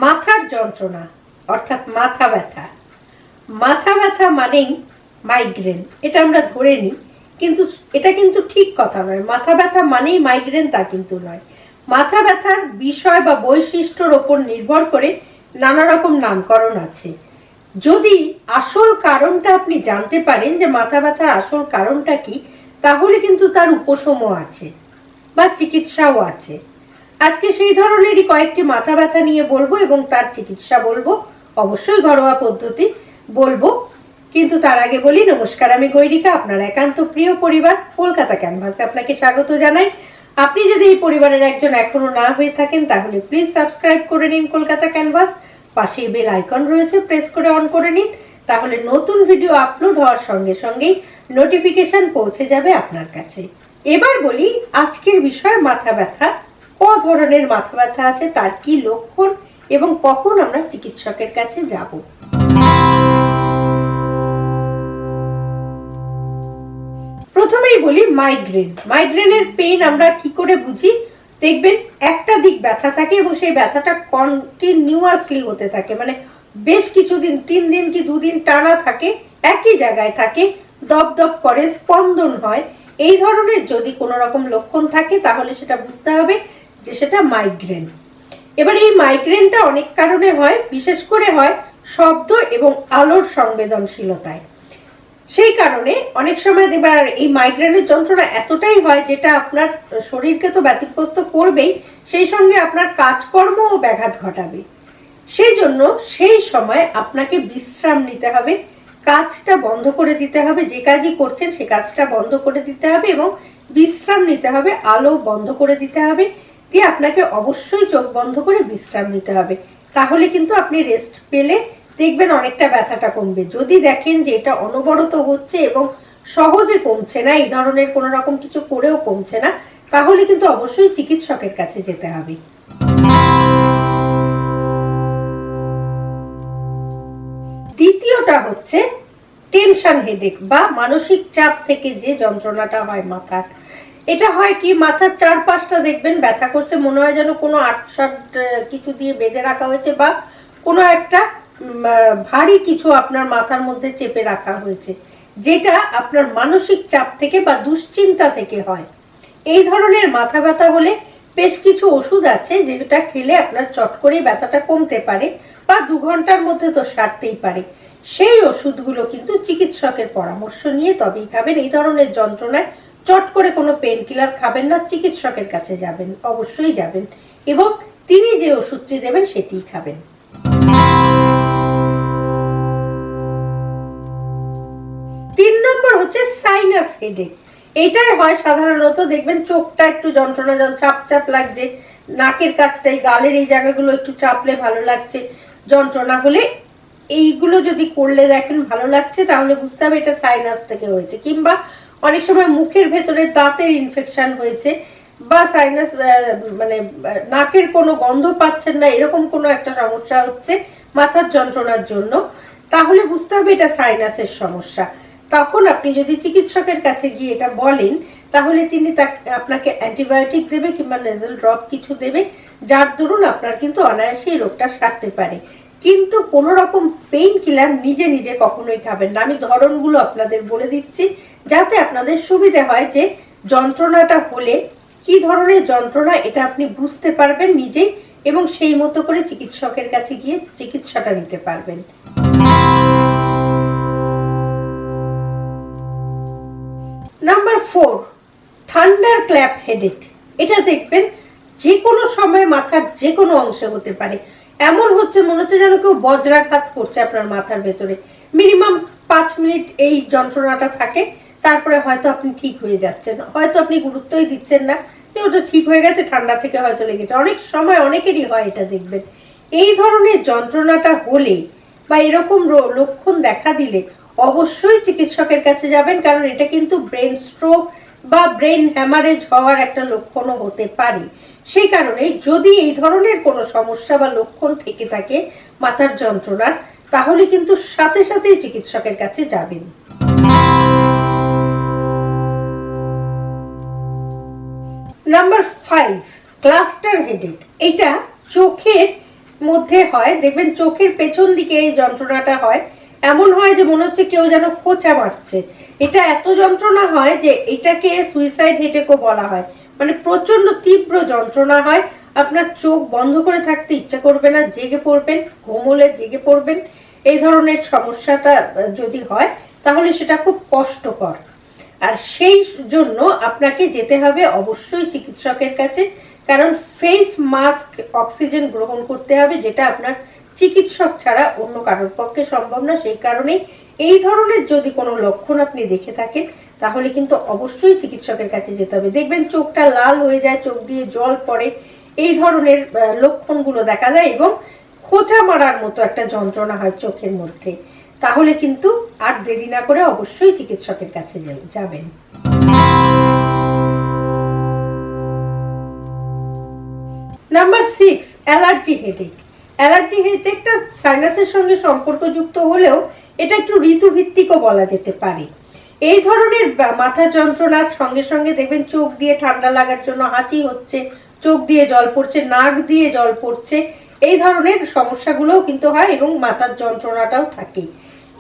মাথার যন্ত্রণা অর্থাৎ মাথা ব্যথা। মাথা ব্যথা মানেই মাইগ্রেন, এটা আমরা ধরে নিই, কিন্তু এটা কিন্তু ঠিক কথা নয়। মাথা ব্যথা মানেই মাইগ্রেন তা কিন্তু নয়। মাথা ব্যথার বিষয় বা বৈশিষ্ট্যর ওপর নির্ভর করে নানা রকম নামকরণ আছে। যদি আসল কারণটা আপনি জানতে পারেন যে মাথা ব্যথার আসল কারণটা কি, তাহলে কিন্তু তার উপশমও আছে বা চিকিৎসাও আছে। আজকে সেই ধরনেরই কয়েকটি মাথা ব্যথা নিয়ে বলবো এবং তার চিকিৎসা বলবো, অবশ্যই ঘরোয়া পদ্ধতি বলবো। কিন্তু তার আগে বলি, নমস্কার, আমি গৈরিকা, আপনার একান্ত প্রিয় পরিবার কলকাতা ক্যানভাসে আপনাকে স্বাগত জানাই। আপনি যদি এই পরিবারের একজন এখনো না হয়ে থাকেন, তাহলে প্লিজ সাবস্ক্রাইব করে নিন কলকাতা ক্যানভাস। পাশেই বেল আইকন রয়েছে, প্রেস করে অন করে নিন, তাহলে নতুন ভিডিও আপলোড হওয়ার সঙ্গে সঙ্গেই নোটিফিকেশন পৌঁছে যাবে আপনার কাছে। এবার বলি আজকের বিষয় মাথা ব্যথা। ক ধরনের মাথা ব্যথা আছে, তার কি লক্ষণ এবং কখন আমরা চিকিৎসকের কাছে যাব। প্রথমেই বলি মাইগ্রেন। মাইগ্রেনের পেইন আমরা কি করে বুঝি? দেখবেন একটা দিক ব্যথা থাকে এবং সেই ব্যথাটা কন্টিনিউয়াসলি হতে থাকে, মানে বেশ কিছুদিন, 3 দিন কি 2 দিন টানা থাকে, একই জায়গায় থাকে, দপদপ করে, স্পন্দন হয়। এই ধরনের যদি কোনো রকম লক্ষণ থাকে, তাহলে সেটা বুঝতে হবে যে সেটা মাইগ্রেন। এবার এই মাইগ্রেনটা অনেক কারণে হয়, বিশেষ করে হয় শব্দ এবং আলোর সংবেদনশীলতায়। সেই কারণে অনেক সময় দেখবার এই মাইগ্রেনের যন্ত্রণা এতটাই হয় যেটা আপনার শরীরকে তো ব্যতিব্যস্ত করবেই, সেই সঙ্গে আপনার কাজকর্মও ব্যাঘাত ঘটাবে। সেই জন্য সেই সময় আপনাকে বিশ্রাম নিতে হবে, কাজটা বন্ধ করে দিতে হবে, যে কাজই করছেন সে কাজটা বন্ধ করে দিতে হবে এবং বিশ্রাম নিতে হবে, আলো বন্ধ করে দিতে হবে, দিয়ে আপনাকে অবশ্যই চোখ বন্ধ করে বিশ্রাম নিতে হবে। তাহলে কিন্তু আপনি রেস্ট পেলে দেখবেন অনেকটা ব্যথাটা কমবে। যদি দেখেন যে এটা অনবরত হচ্ছে এবং সহজে কমছে না, এই ধরনের কোনো রকম কিছু করেও কমছে না, তাহলে কিন্তু অবশ্যই চিকিৎসকের কাছে যেতে হবে। দ্বিতীয়টা হচ্ছে টেনশন হেডেক বা মানসিক চাপ থেকে যে যন্ত্রণাটা হয় মাথার। এটা হয় কি, মাথার চারপাশটা দেখবেন ব্যথা করছে, মনে হয় যেন কোনো আটসাট কিছু দিয়ে বেঁধে রাখা হয়েছে বা কোনো একটা ভারী কিছু আপনার মাথার মধ্যে চেপে রাখা হয়েছে, যেটা আপনার মানসিক চাপ থেকে বা দুশ্চিন্তা থেকে হয়। এই ধরনের মাথা ব্যথা হলে বেশ কিছু ওষুধ আছে যেটা খেলে আপনার চট করে ব্যথাটা কমতে পারে বা 2 ঘন্টার মধ্যে তো সারতেই পারে। সেই ওষুধগুলো কিন্তু চিকিৎসকের পরামর্শ নিয়ে তবেই খাবেন। এই ধরনের যন্ত্রণায় চট করে কোনো পেন কিলার খাবেন না, চিকিৎসকের কাছে যাবেন, অবশ্যই যাবেন, এবং তিনি যে ওষুধটি দেবেন সেটিই খাবেন। হচ্ছে সাইনাস হেডেক। এটাই হয় সাধারণত, দেখবেন চোখটা একটু যন্ত্রণা, চাপ চাপ লাগছে, নাকের কাছটাই, গালের এই জায়গাগুলো একটু চাপলে ভালো লাগছে, যন্ত্রণা হলে এইগুলো যদি করলে দেখেন ভালো লাগছে, তাহলে বুঝতে হবে এটা সাইনাস থেকে হয়েছে। কিংবা অনেক সময় মুখের ভেতরে দাঁতের ইনফেকশন হয়েছে বা সাইনাস, মানে নাকের কোনো গন্ধ পাচ্ছেন না, এরকম কোনো একটা সমস্যা হচ্ছে মাথার যন্ত্রণার জন্য, তাহলে বুঝতে হবে এটা সাইনাসের সমস্যা। তখন আপনি যদি চিকিৎসকের কাছে গিয়ে এটা বলেন, তাহলে তিনি আপনাকে অ্যান্টিবায়োটিক দেবে কিংবা নেজাল ড্রপ কিছু দেবে, যার দরুন আপনার কিন্তু অনায়াসে এই রোগটা সারতে পারে। কিন্তু কোনো রকম পেইন কিলার নিজে নিজে কখনোই খাবেন না। আমি ধরনগুলো আপনাদের বলে দিচ্ছি যাতে আপনাদের সুবিধা হয় যে যন্ত্রণাটা হলে কি ধরনের যন্ত্রণা এটা আপনি বুঝতে পারবেন নিজেই এবং সেই মতো করে চিকিৎসকের কাছে গিয়ে চিকিৎসাটা নিতে পারবেন। Number 4, thunder clap headache. এটা দেখবেন যে কোনো সময় মাথার যে কোনো অংশে হতে পারে। এমন হচ্ছে মনে হচ্ছে যেন কেউ বজ্রাঘাত করছে আপনার মাথার ভেতরে। মিনিমাম 5 মিনিট এই যন্ত্রণাটা থাকে, তারপরে হয়তো আপনি ঠিক হয়ে যাচ্ছেন, হয়তো আপনি গুরুত্বই দিচ্ছেন না যে ওটা ঠিক হয়ে গেছে, ঠান্ডা থেকে হয়তো লেগেছে। অনেক সময় অনেকেরই হয় এটা দেখবেন। এই ধরনের যন্ত্রণাটা হলে বা এরকম লক্ষণ দেখা দিলে অবশ্যই চিকিৎসকের কাছে যাবেন, কারণ এটা কিন্তু ব্রেন স্ট্রোক বা ব্রেন হ্যামারেজ হওয়ার একটা লক্ষণও হতে পারে। সেই কারণে যদি এই ধরনের কোনো সমস্যা বা লক্ষণ থেকে থাকে মাথার যন্ত্রণার, তাহলে কিন্তু সাথে সাথেই চিকিৎসকের কাছে যাবেন। Number 5, cluster headache. এটা চোখের মধ্যে হয়, দেখবেন চোখের পেছন দিকে এই যন্ত্রণাটা হয়, এমন হয় যে মনে হচ্ছে কেউ যেন খোঁচা মারছে। এটা এত যন্ত্রণা হয় যে এটাকে সুইসাইড হেডেকও বলা হয়, মানে প্রচন্ড তীব্র যন্ত্রণা হয়। আপনার চোখ বন্ধ করে থাকতে ইচ্ছা করবে না, জেগে পড়বেন, ঘুমোলে জেগে পড়বেন। এই ধরনের সমস্যাটা যদি হয় তাহলে সেটা খুব কষ্টকর। আর সেই জন্য আপনাকে যেতে হবে অবশ্যই চিকিৎসকের কাছে, কারণ ফেস মাস্ক অক্সিজেন গ্রহণ করতে হবে, যেটা আপনার চিকিৎসক ছাড়া অন্য কারোর পক্ষে সম্ভব না। সেই কারণেই এই ধরনের যদি কোনো লক্ষণ আপনি দেখে থাকেন তাহলে কিন্তু অবশ্যই চিকিৎসকের কাছে যেতে হবে। দেখবেন চোখটা লাল হয়ে যায়, চোখ দিয়ে জল পড়ে, এই ধরনের লক্ষণগুলো দেখা যায় এবং খোঁচা মারার মতো একটা যন্ত্রণা হয় চোখের মধ্যে। তাহলে কিন্তু আর দেরি না করে অবশ্যই চিকিৎসকের কাছে যাবেন। Number 6, allergy headache. অ্যালার্জি হেডেকটা সাইনাসের সঙ্গে সম্পর্কযুক্ত হলেও এটা একটু ঋতুভিত্তিকও বলা যেতে পারে। এই ধরনের মাথা যন্ত্রণার সঙ্গে সঙ্গে দেখবেন চোখ দিয়ে ঠান্ডা লাগার জন্য হাঁচি হচ্ছে, চোখ দিয়ে জল পড়ছে, নাক দিয়ে জল পড়ছে, এই ধরনের সমস্যাগুলোও কিন্তু হয় এবং মাথার যন্ত্রণাটাও থাকে।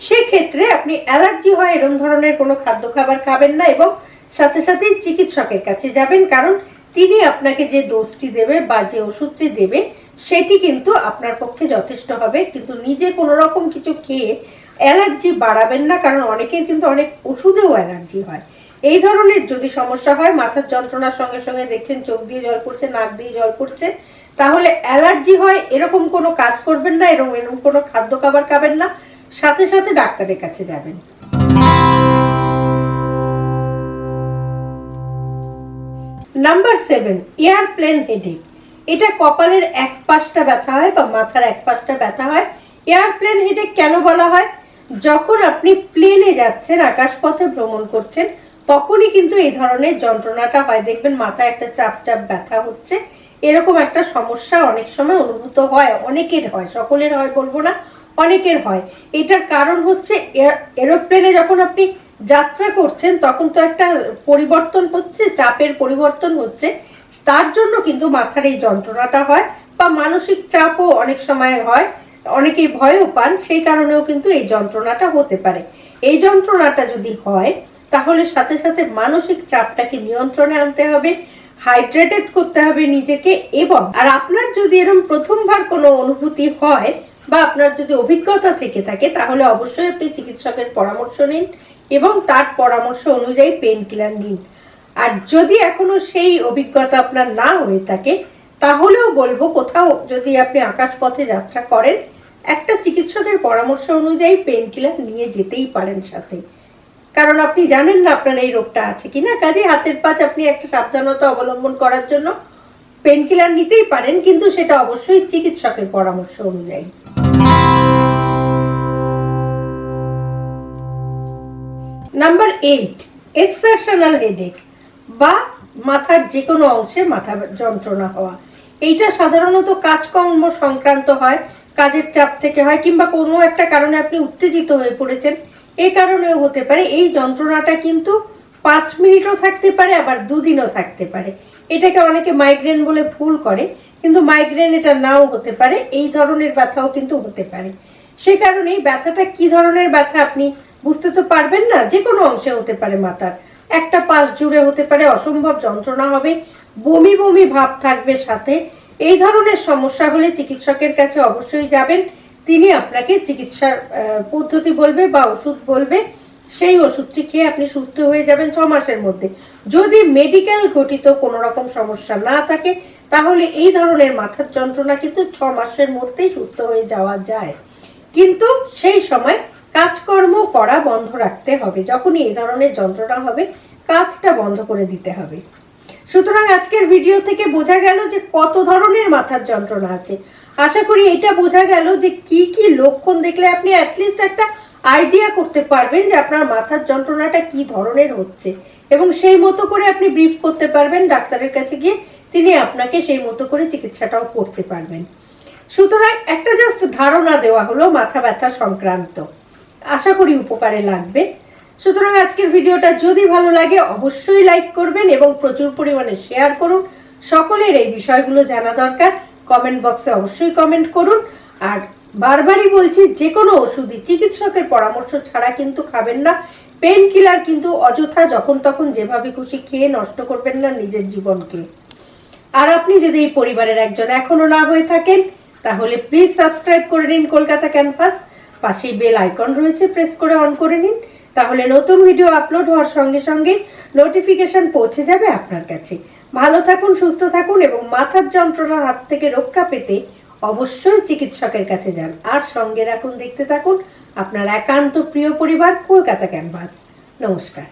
সেক্ষেত্রে আপনি অ্যালার্জি হয় এরকম ধরনের কোনো খাদ্য খাবার খাবেন না এবং সাথে সাথে চিকিৎসকের কাছে যাবেন, কারণ তিনি আপনাকে যে ডোজটি দেবে বা যে ওষুধটি দেবে সেটি কিন্তু আপনার পক্ষে যথেষ্ট হবে। কিন্তু নিজে কোনো রকম কিছু খেয়ে অ্যালার্জি বাড়াবেন না, কারণ অনেকের কিন্তু অনেক ওষুধেও অ্যালার্জি হয়। এই ধরনের যদি সমস্যা হয়, মাথার যন্ত্রণার সঙ্গে সঙ্গে দেখছেন চোখ দিয়ে জল পড়ছে, নাক দিয়ে জল পড়ছে, তাহলে অ্যালার্জি হয় এরকম কোনো কাজ করবেন না, এরকম কোনো খাদ্য খাবার খাবেন না, সাথে সাথে ডাক্তারের কাছে যাবেন। Number 7, airplane headache. এটা কপালের এক পাশটা ব্যথা হয় বা মাথার এক পাশটা ব্যথা হয়। এয়ারপ্লেন হেডেক কেন বলা হয়? যখন আপনি প্লেনে যাচ্ছেন, আকাশপথে ভ্রমণ করছেন, তখনই কিন্তু এই ধরনের যন্ত্রণাটা হয়। দেখবেন মাথায় একটা চাপ চাপ ব্যথা হচ্ছে, এরকম একটা সমস্যা অনেক সময় অনুভূত হয়, অনেকের হয়, সকলের হয় বলবো না, অনেকের হয়। এটার কারণ হচ্ছে এরোপ্লেনে যখন আপনি যাত্রা করছেন তখন তো একটা পরিবর্তন হচ্ছে, চাপের পরিবর্তন হচ্ছে, তার জন্য কিন্তু মাথার এই যন্ত্রণাটা হয়। বা মানসিক চাপও অনেক সময় হয়, অনেকেই ভয়ও পান, সেই কারণেও কিন্তু এই যন্ত্রণাটা হতে পারে। এই যন্ত্রণাটা যদি হয় তাহলে সাথে সাথে মানসিক চাপটাকে নিয়ন্ত্রণে আনতে হবে, হাইড্রেটেড করতে হবে নিজেকে। এবং আর আপনার যদি এরকম প্রথমবার কোনো অনুভূতি হয় বা আপনার যদি অভিজ্ঞতা থেকে থাকে তাহলে অবশ্যই আপনি চিকিৎসকের পরামর্শ নিন এবং তার পরামর্শ অনুযায়ী পেন কিলার নিন। আর যদি এখনো সেই অভিজ্ঞতা আপনার না হয়ে থাকে তাহলেও বলবো, কোথাও যদি আপনি আকাশপথে যাত্রা করেন, একটা চিকিৎসকের পরামর্শ অনুযায়ী পেন কিলার নিয়ে যেতেই পারেন সাথে, কারণ আপনি জানেন না আপনার এই রোগটা আছে কিনা। কাজে হাতের পাঁচ আপনি একটা সাবধানতা অবলম্বন করার জন্য পেন কিলার নিতেই পারেন, কিন্তু সেটা অবশ্যই চিকিৎসকের পরামর্শ অনুযায়ী। নাম্বার 8, এক্সারশনাল হেডেক বা মাথার যে কোনো অংশে মাথা যন্ত্রণা হওয়া। এইটা সাধারণত কাজকর্ম সংক্রান্ত হয়, কাজের চাপ থেকে হয়, কিংবা কোনো একটা কারণে আপনি উত্তেজিত হয়ে পড়েছেন, এই কারণেও হতে পারে। এই যন্ত্রণাটা কিন্তু 5 মিনিটও থাকতে পারে, আবার 2 দিনও থাকতে পারে। এটাকে অনেকে মাইগ্রেন বলে ভুল করে, কিন্তু মাইগ্রেন এটা নাও হতে পারে, এই ধরনের ব্যথাও কিন্তু হতে পারে। সে কারণেই ব্যথাটা কি ধরনের ব্যথা আপনি বুঝতে তো পারবেন না, যে কোনো অংশে হতে পারে, মাথার একটা পাশ জুড়ে হতে পারে, অসম্ভব যন্ত্রণা হবে, বমি বমি ভাব থাকবে সাথে। এই ধরনের সমস্যা হলে চিকিৎসকের কাছে অবশ্যই যাবেন, তিনি আপনাকে চিকিৎসার পদ্ধতি বলবে বা ওষুধ বলবে, সেই ওষুধটি খেয়ে আপনি সুস্থ হয়ে যাবেন 6 মাসের মধ্যে। যদি মেডিকেল ঘটিত কোনো রকম সমস্যা না থাকে তাহলে এই ধরনের মাথার যন্ত্রণা কিন্তু 6 মাসের মধ্যেই সুস্থ হয়ে যাওয়া যায়। কিন্তু সেই সময় কাজকর্ম করা বন্ধ রাখতে হবে, যখনই এই ধরনের যন্ত্রণা হবে কাজটা বন্ধ করে দিতে হবে। সুতরাং আজকের ভিডিও থেকে বোঝা গেল যে কত ধরনের মাথার যন্ত্রণা আছে। আশা করি এটা বোঝা গেল যে কি কি লক্ষণ দেখলে আপনি অ্যাটলিস্ট একটা আইডিয়া করতে পারবেন যে আপনার মাথার যন্ত্রণাটা কি ধরনের হচ্ছে, এবং সেই মতো করে আপনি ব্রিফ করতে পারবেন ডাক্তারের কাছে গিয়ে, তিনি আপনাকে সেই মতো করে চিকিৎসাটাও করতে পারবেন। সুতরাং একটা জাস্ট ধারণা দেওয়া হলো মাথা ব্যথা সংক্রান্ত, আশা করি উপকারে লাগবে। সুতরাং আজকের ভিডিওটা যদি ভালো লাগে অবশ্যই লাইক করবেন এবং প্রচুর পরিমাণে শেয়ার করুন। সকলের এই বিষয়গুলো জানা দরকার। কমেন্ট বক্সে অবশ্যই কমেন্ট করুন। আর বারবারই বলছি, যে কোনো ওষুধই চিকিৎসকের পরামর্শ ছাড়া কিন্তু খাবেন না। পেন কিলার কিন্তু অযথা যখন তখন যেভাবে খুশি খেয়ে নষ্ট করবেন না নিজের জীবনকে। আর আপনি যদি এই পরিবারের একজন এখনো না হয়ে থাকেন, তাহলে প্লিজ সাবস্ক্রাইব করে নিন কলকাতা ক্যানভাস। পাশেই বেল আইকন রয়েছে, প্রেস করে অন করে নিন। তাহলে নতুন ভিডিও আপলোড হওয়ার সঙ্গে সঙ্গে নোটিফিকেশন পৌঁছে যাবে আপনার কাছে। ভালো থাকুন, সুস্থ থাকুন এবং মাথার যন্ত্রণার হাত থেকে রক্ষা পেতে অবশ্যই চিকিৎসকের কাছে যান। আর সঙ্গে রাখুন, দেখতে থাকুন আপনার একান্ত প্রিয় পরিবার কলকাতা ক্যানভাস। নমস্কার।